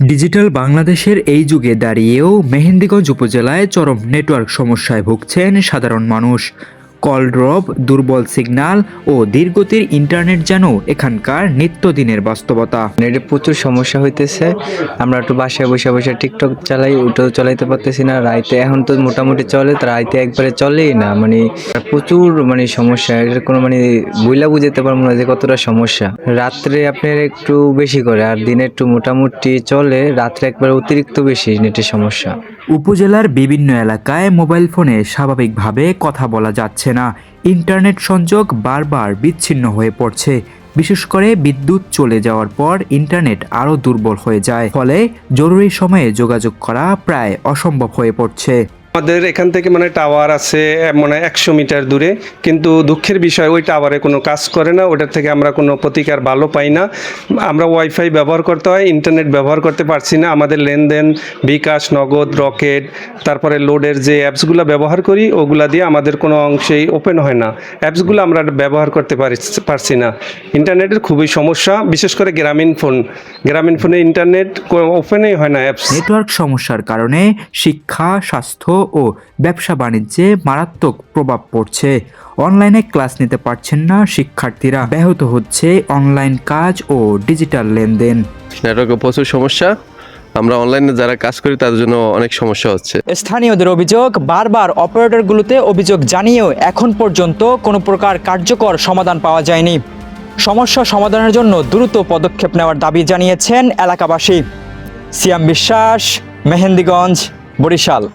Digital বাংলাদেশের এই যুগে দাঁড়িয়েও মেহেন্দিগঞ্জ উপজেলায় চরম নেটওয়ার্ক সমস্যায় ভুগছেন সাধারণ মানুষ। কল ড্রপ, দুর্বল সিগন্যাল ও ধীরগতির ইন্টারনেট যেন এখানকার নিত্যদিনের বাস্তবতা। নেটে প্রচুর সমস্যা হইতেছে। আমরা একটু বাসায় বসে বসে টিকটক চালাই, ওটাও চালাইতে পারতেছি না। রাইতে এখন তো মোটামুটি চলে, তো রাইতে একবারে চলেই না। প্রচুর সমস্যা। এটার কোনো বইলা বুঝাতে পারবো না যে কতটা সমস্যা। রাত্রে আপনার একটু বেশি করে, আর দিনে একটু মোটামুটি চলে, রাত্রে একবার অতিরিক্ত বেশি নেটের সমস্যা। উপজেলার বিভিন্ন এলাকায় মোবাইল ফোনে স্বাভাবিকভাবে কথা বলা যাচ্ছে না। ইন্টারনেট সংযোগ বারবার বিচ্ছিন্ন হয়ে পড়ছে। বিশেষ করে বিদ্যুৎ চলে যাওয়ার পর ইন্টারনেট আরও দুর্বল হয়ে যায়, ফলে জরুরি সময়ে যোগাযোগ করা প্রায় অসম্ভব হয়ে পড়ছে। আমাদের এখান থেকে টাওয়ার আছে 100 মিটার দূরে, কিন্তু দুঃখের বিষয় ওই টাওয়ারে কোনো কাজ করে না। ওটার থেকে আমরা কোনো প্রতিকার ভালো পাই না। আমরা ওয়াইফাই ব্যবহার করতে হয়, ইন্টারনেট ব্যবহার করতে পারছি না। আমাদের লেনদেন, বিকাশ, নগদ, রকেট, তারপরে লোডের যে অ্যাপসগুলো ব্যবহার করি, ওগুলা দিয়ে আমাদের কোনো অংশেই ওপেন হয় না। অ্যাপসগুলো আমরা ব্যবহার করতে পারছি না। ইন্টারনেটের খুবই সমস্যা, বিশেষ করে গ্রামীণ ফোনে ইন্টারনেট ওপেনই হয় না। অ্যাপস নেটওয়ার্ক সমস্যার কারণে শিক্ষা, স্বাস্থ্য ও ব্যবসা বাণিজ্যে মারাত্মক প্রভাব পড়ছে। অনলাইনে ক্লাস নিতে পারছেন না শিক্ষার্থীরা, ব্যাহত হচ্ছে অনলাইন কাজ ও ডিজিটাল লেনদেন। নেটওয়ার্কে প্রচুর সমস্যা। আমরা অনলাইনে যারা কাজ করি তাদের জন্য অনেক সমস্যা হচ্ছে। স্থানীয়দের অভিযোগ, বারবার অপারেটরগুলোতে অভিযোগ জানিয়েও এখন পর্যন্ত কোনো প্রকার কার্যকর সমাধান পাওয়া যায়নি। সমস্যা সমাধানের জন্য দ্রুত পদক্ষেপ নেওয়ার দাবি জানিয়েছেন এলাকাবাসী। সিয়াম বিশ্বাস, মেহেন্দিগঞ্জ, বরিশাল।